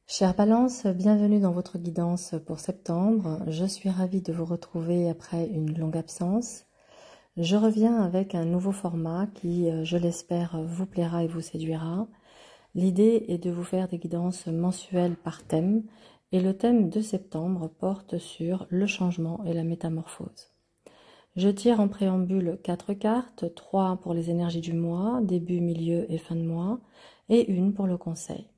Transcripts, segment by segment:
Chère Balance, bienvenue dans votre guidance pour septembre. Je suis ravie de vous retrouver après une longue absence. Je reviens avec un nouveau format qui, je l'espère, vous plaira et vous séduira. L'idée est de vous faire des guidances mensuelles par thème et le thème de septembre porte sur le changement et la métamorphose. Je tire en préambule 4 cartes, 3 pour les énergies du mois, début, milieu et fin de mois, et une pour le conseil.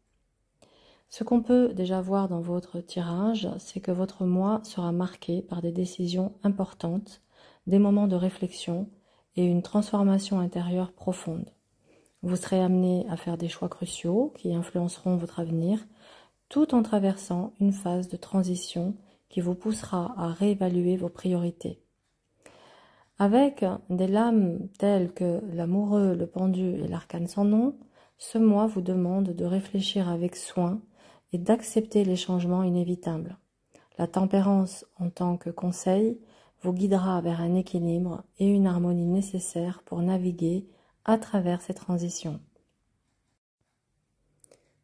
Ce qu'on peut déjà voir dans votre tirage, c'est que votre mois sera marqué par des décisions importantes, des moments de réflexion et une transformation intérieure profonde. Vous serez amené à faire des choix cruciaux qui influenceront votre avenir, tout en traversant une phase de transition qui vous poussera à réévaluer vos priorités. Avec des lames telles que l'amoureux, le pendu et l'arcane sans nom, ce mois vous demande de réfléchir avec soin et d'accepter les changements inévitables. La tempérance en tant que conseil vous guidera vers un équilibre et une harmonie nécessaires pour naviguer à travers ces transitions.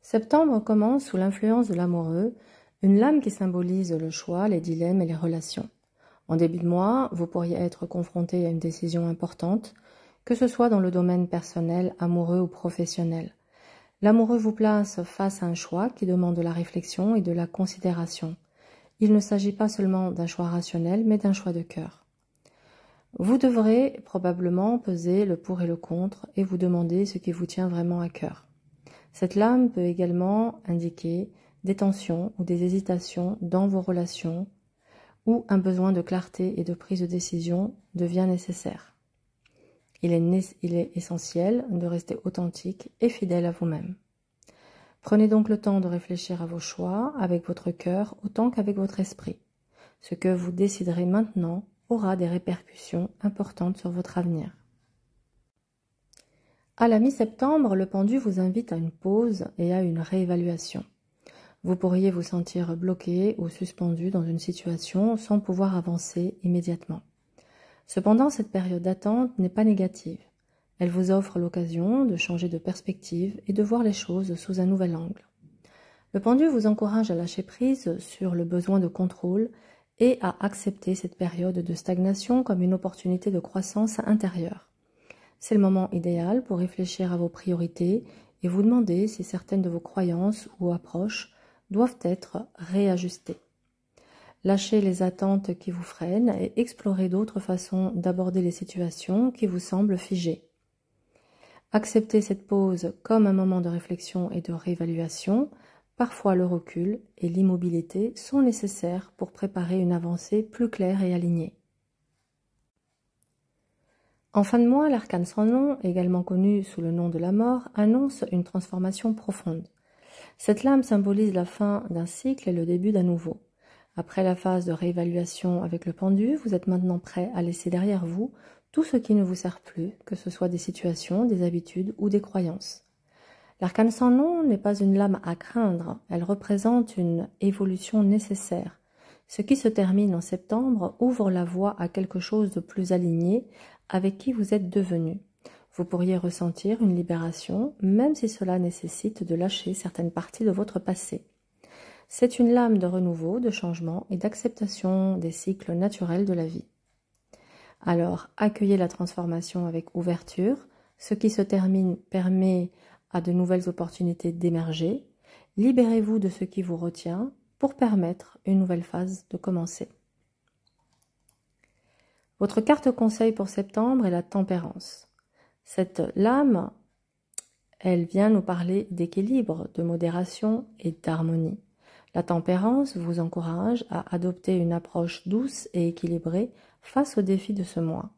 Septembre commence sous l'influence de l'amoureux, une lame qui symbolise le choix, les dilemmes et les relations. En début de mois, vous pourriez être confronté à une décision importante, que ce soit dans le domaine personnel, amoureux ou professionnel. L'amoureux vous place face à un choix qui demande de la réflexion et de la considération. Il ne s'agit pas seulement d'un choix rationnel, mais d'un choix de cœur. Vous devrez probablement peser le pour et le contre et vous demander ce qui vous tient vraiment à cœur. Cette lame peut également indiquer des tensions ou des hésitations dans vos relations, où un besoin de clarté et de prise de décision devient nécessaire. Il est essentiel de rester authentique et fidèle à vous-même. Prenez donc le temps de réfléchir à vos choix avec votre cœur autant qu'avec votre esprit. Ce que vous déciderez maintenant aura des répercussions importantes sur votre avenir. À la mi-septembre, le pendu vous invite à une pause et à une réévaluation. Vous pourriez vous sentir bloqué ou suspendu dans une situation sans pouvoir avancer immédiatement. Cependant, cette période d'attente n'est pas négative. Elle vous offre l'occasion de changer de perspective et de voir les choses sous un nouvel angle. Le pendu vous encourage à lâcher prise sur le besoin de contrôle et à accepter cette période de stagnation comme une opportunité de croissance intérieure. C'est le moment idéal pour réfléchir à vos priorités et vous demander si certaines de vos croyances ou approches doivent être réajustées. Lâchez les attentes qui vous freinent et explorez d'autres façons d'aborder les situations qui vous semblent figées. Acceptez cette pause comme un moment de réflexion et de réévaluation. Parfois le recul et l'immobilité sont nécessaires pour préparer une avancée plus claire et alignée. En fin de mois, l'arcane sans nom, également connu sous le nom de la mort, annonce une transformation profonde. Cette lame symbolise la fin d'un cycle et le début d'un nouveau. Après la phase de réévaluation avec le pendu, vous êtes maintenant prêt à laisser derrière vous tout ce qui ne vous sert plus, que ce soit des situations, des habitudes ou des croyances. L'arcane sans nom n'est pas une lame à craindre, elle représente une évolution nécessaire. Ce qui se termine en septembre ouvre la voie à quelque chose de plus aligné avec qui vous êtes devenu. Vous pourriez ressentir une libération, même si cela nécessite de lâcher certaines parties de votre passé. C'est une lame de renouveau, de changement et d'acceptation des cycles naturels de la vie. Alors, accueillez la transformation avec ouverture. Ce qui se termine permet à de nouvelles opportunités d'émerger. Libérez-vous de ce qui vous retient pour permettre une nouvelle phase de commencer. Votre carte conseil pour septembre est la tempérance. Cette lame, elle vient nous parler d'équilibre, de modération et d'harmonie. La tempérance vous encourage à adopter une approche douce et équilibrée face aux défis de ce mois.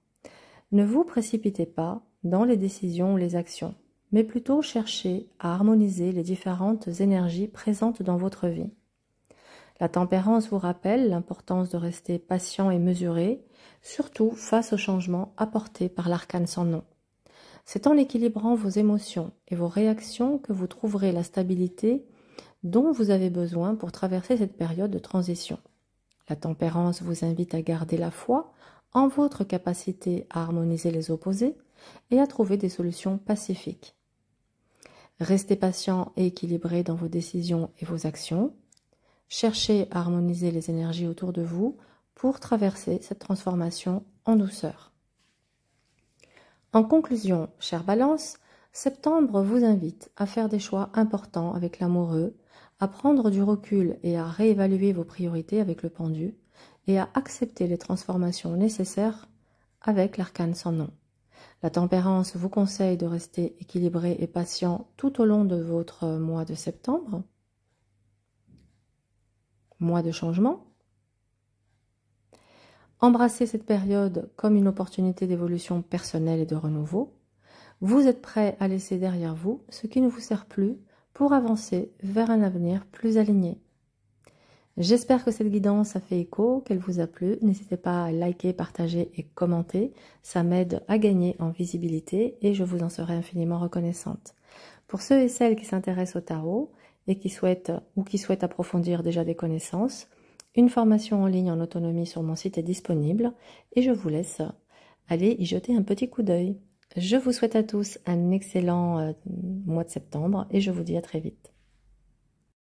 Ne vous précipitez pas dans les décisions ou les actions, mais plutôt cherchez à harmoniser les différentes énergies présentes dans votre vie. La tempérance vous rappelle l'importance de rester patient et mesuré, surtout face aux changements apportés par l'arcane sans nom. C'est en équilibrant vos émotions et vos réactions que vous trouverez la stabilité dont vous avez besoin pour traverser cette période de transition. La tempérance vous invite à garder la foi en votre capacité à harmoniser les opposés et à trouver des solutions pacifiques. Restez patient et équilibré dans vos décisions et vos actions. Cherchez à harmoniser les énergies autour de vous pour traverser cette transformation en douceur. En conclusion, chère Balance, septembre vous invite à faire des choix importants avec l'amoureux, à prendre du recul et à réévaluer vos priorités avec le pendu, et à accepter les transformations nécessaires avec l'arcane sans nom. La tempérance vous conseille de rester équilibré et patient tout au long de votre mois de septembre, mois de changement. Embrassez cette période comme une opportunité d'évolution personnelle et de renouveau. Vous êtes prêt à laisser derrière vous ce qui ne vous sert plus pour avancer vers un avenir plus aligné. J'espère que cette guidance a fait écho, qu'elle vous a plu. N'hésitez pas à liker, partager et commenter. Ça m'aide à gagner en visibilité et je vous en serai infiniment reconnaissante. Pour ceux et celles qui s'intéressent au tarot et qui souhaitent approfondir déjà des connaissances, une formation en ligne en autonomie sur mon site est disponible et je vous laisse aller y jeter un petit coup d'œil. Je vous souhaite à tous un excellent mois de septembre et je vous dis à très vite.